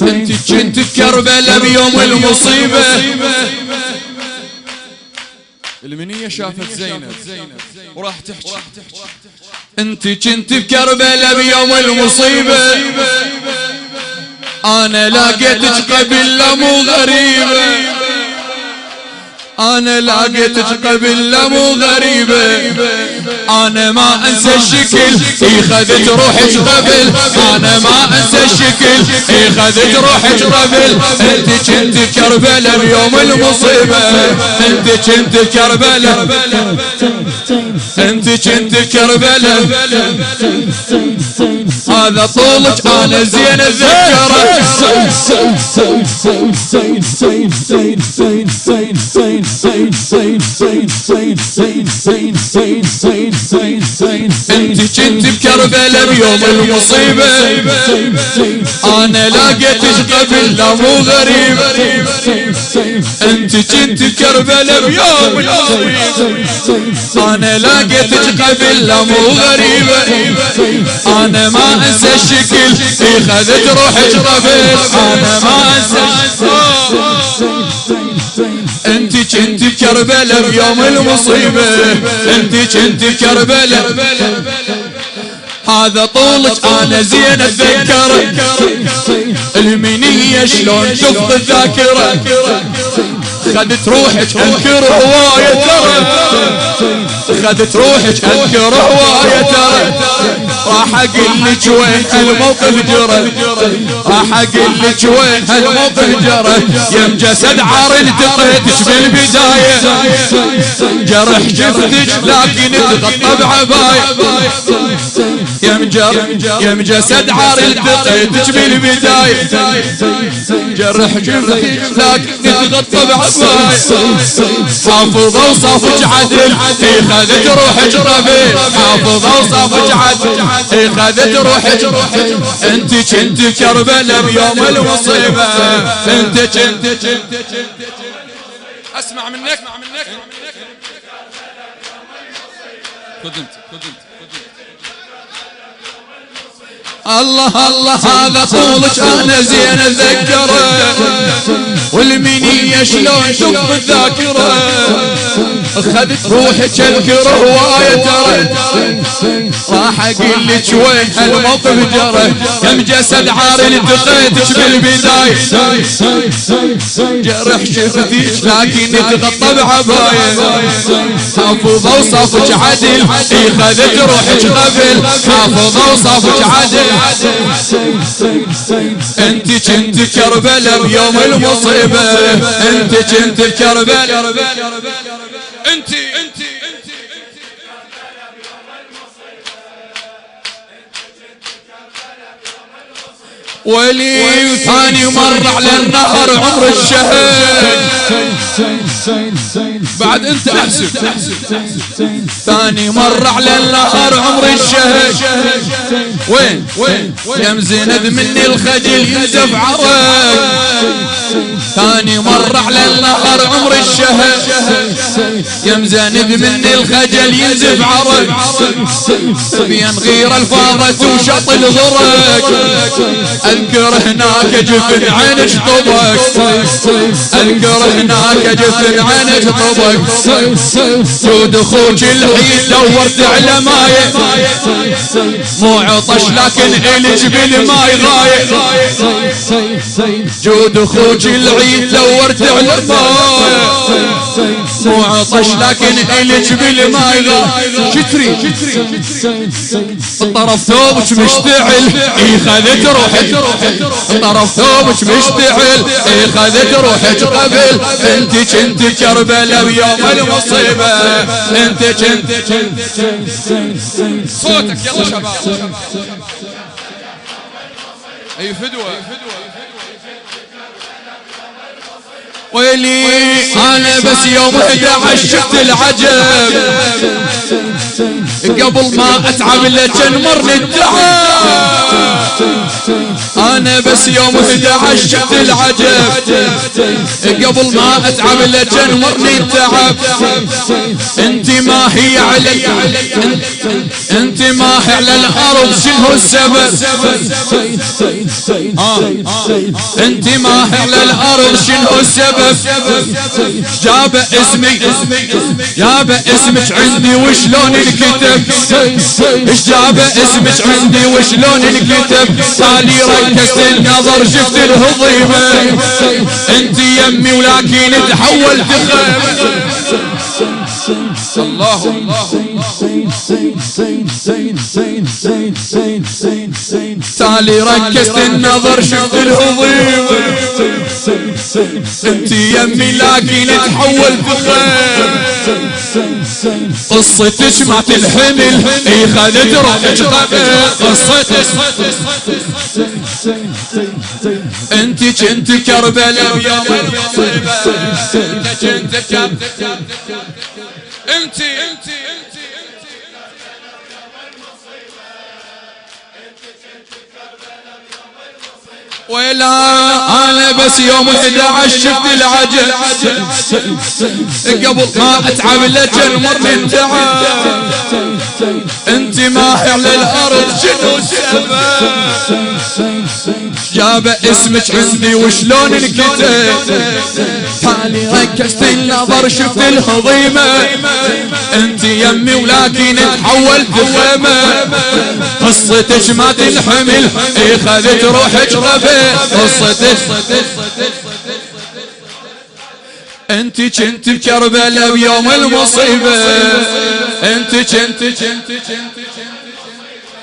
انت كنت بكربلاء بيوم المصيبة. المنية شافت زينب وراح تحكي. انت كنت بكربلاء بيوم المصيبة، انا لقيتك قبل مو غريبة، انا لقيتك قبل مو غريبة، انا ما انسى الشكل خذت روحك قبل، انا ما انسى الشكل خذت روحك قبل. انت كنت بكربلاء بيوم المصيبة، انت كنت بكربلاء، انت كنت بكربلاء، هذا طولك انا زين اتذكره. انت كنت بكربلاء بيوم المصيبة، انا لقيتك قبل لا مو غريبة، انت كنت بكربلاء بيوم المصيبة، انا لقيتك قبل لا مو غريبة، انا ما انسى الشكل خذت روحك قبل، انا ما انسى الشكل. انت كنت بكربلاء بيوم المصيبة، انت كنت بكربلاء، هذا طولك انا زين اتذكره. المنية شلون تفقد الذاكرة، خذت روحك انكر هواية ترى، خذت روحك انكر هواية ترى. راح اقول لك وين هالموقف جرى، راح اقول لك وين هالموقف جرى. يم جسد عار التقيتش بالبداية، جرح جفتك لكن تغطى بعباية، يم جسد عار التقيتش بالبداية، جرح جفتك لكن تغطى بعباية. حافظة وصافك عدل خذت روحك ربيع، حافظة وصافك عدل خذت روحك. انت كنت بكربلاء بيوم المصيبة، انت كنت اسمع منك قدمت الله الله، هذا طولك انا زين اتذكره. والمنية شلون تفقد الذاكرة، خذت روحك اذكر هواية ترى. راح اقول لك وين هالموقف جرى، كم جسد عار التقيتك بالبداية، جرح شفتيك لكن تغطى بعباية. حافظة وصافك عدل خذت روحك قبل، حافظة وصافك عدل. انت كنت بكربلاء بيوم المصيبة، انت كنت بكربلاء، انت ولي ثاني مر على النهر عمر الشهر. بعد انت احسب ثاني مر على النهر عمر الشهر. وين يم زينب مني الخجل ينزف عرق. ثاني مر على النهر عمر الشهر، يم زينب مني الخجل ينزف عرق. بين غير الفاضة وشط الغرق، اذكر هناك جفن عينك طبق، اذكر هناك جفن عينك طبق. جود اخوك العيد دورت على مايه، مو عطش لكن الج بالماي غايه. جود اخوك العيد دورت على مايه، مو عطش لكن الج بالماي غايه. شتري طرف ثوبك مشتعل خذت روحك، طرف ثوبك مشتعل خذت روحك قبل. انت كنت بكربلاء بيوم المصيبة، انت كنت صوتك يلا شباب. اي فدوة ويلي انا بس يوم 11 شفت العجب، قبل ما اتعب لجن مرني التعب. انا بس يوم 11 شفت العجب قبل ما اتعب لجن مرني التعب انت ما هي علي انت ما هي على الارض شنو السبب انت ما هي على الارض شنو السبب جاب اسمي جاب اسمك عندي وشلون الكتب ايش جاب اسمك عندي وشلون الكتب طالي ركزت النظر شفت الهضيمه انت يمي ولكن تحولت خيمه الله تالي ركزت النظر شفت الهضيمه انت يمي لكن تحولت خيمه قصتك ما تنحمل اي خذت روحك قبل قصتك انت كنت كربلاء بيوم المصيبه انت كنت كربلاء انت ولا انا بس يوم 11 شفت العجب قبل ما اتعب لجن مرني التعب انت ما هي على الارض شنو السبب جاب اسمك عندي وشلون الكتاب حالي ركزت النظر شفت الهضيمه انت يمي ولكن تحولت خيمه قصتك ما تنحمل اي خذت روحك رفيع قصتك انت كنت بكربلاء بيوم المصيبه انت كنت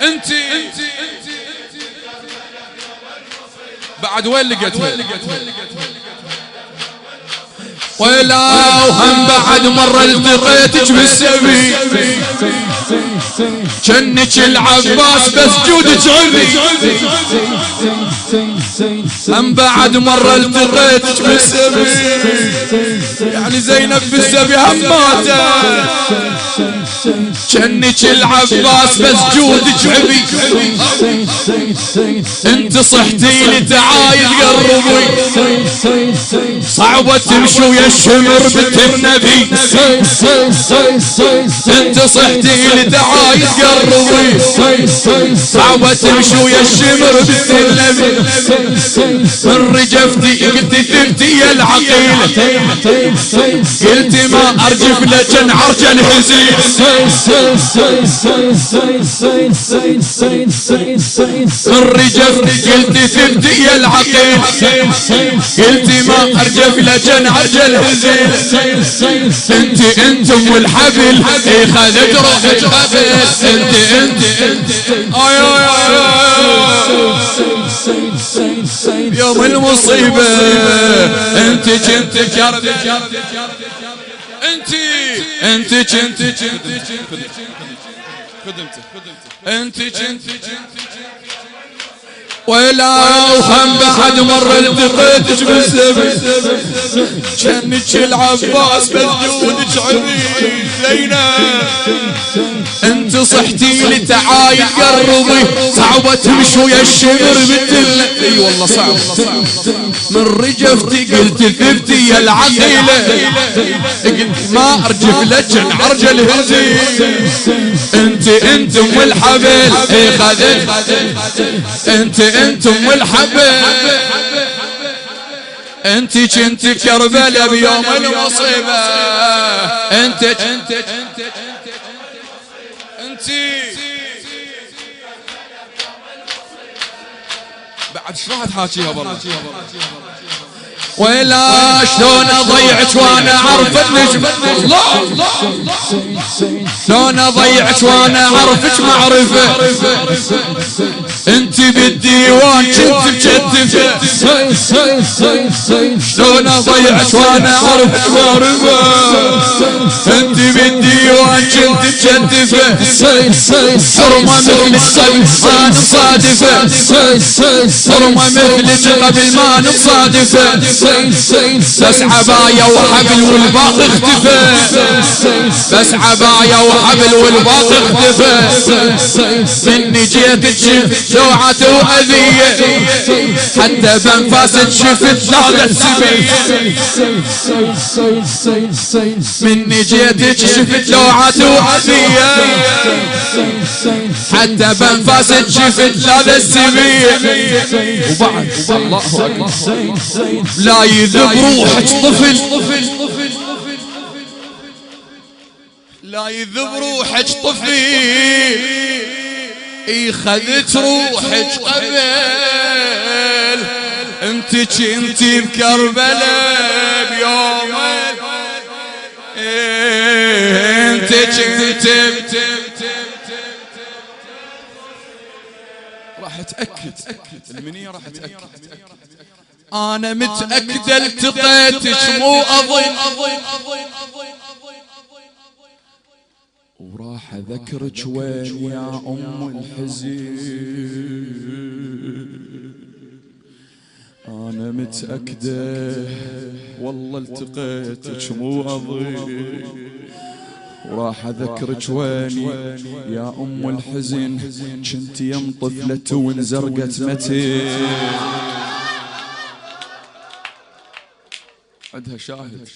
انت بعد وين لقيتها ولا وهم بعد مرة التقيتك بالسبي جنك العباس بس جودك عندي هم بعد مرة التقيتك بالسبي يعني زينب بالسبي هم ماتت جنك العباس بس جودك عبي انت صحتي لي تعايد قربي صعبة تمشي ويا الشمر بنت النبي انت صحتي لي تعايد قربي صعبة تمشي ويا الشمر بنت النبي من رجفتي قلت ثبتي يا العقيلة قلت ما ارجف لجن عرجا هزيل من رجفتي قلت ثبتي يا العقيلة قلت ما ارجف لجن عرجا الهزيل انت ام الحبل اي خذت روحك خبل انت يوم المصيبة انت كنت كرب انت كنت انت كنت ولا وهم بعد مرة التقيتك بالسبي جنك العباس بجودك عبيد زينب انت صحتي لي تعايد قربي صعبة تمشي ويا الشمر مثل اي والله صعب من رجفتي قلت ثبتي يا العقيلة قلت ما ارجف لجن عرج الهزيل انت ام الحبل اي خذت انت ام الحبل انت كنت بكربلاء بيوم المصيبة انت بعد شلون تحاكيها بالله ولا شلون اضيعك وانا عرفت نجم الله شلون اضيعك وانا عرفك معرفه انت بالديوان كنت مكتفه شلون اضيعك وانا عرفك معرفه انت بالديوان كنت مكتفه حرمه مثل الصبي ما نصادفه حرمه مثلك قبل ما نصادفه بس عباية وحبل والباقي اختفى بس عباية وحبل والباقي اختفى مني جيتك جوعة وأذية حتى بانفاسك شفت هذا السبيل مني جيتك شفت لوعات وعافية حتى بانفاسك شفت هذا السبيل وبعد الله أكبر لا يذب روحك طفل لا يذب روحك طفل خذت روحك قبل انتي بكربلاء بيوم انتي راح تأكد المنية راح تأكد انا متأكدة التقيتك مو اظن وراح اذكرك وين يا ام الحزين انا متأكدة والله التقيتك مو اظن وراح اذكرك وين يا ام الحزن كنت يم طفلة وانزرقت متين عندها شاهد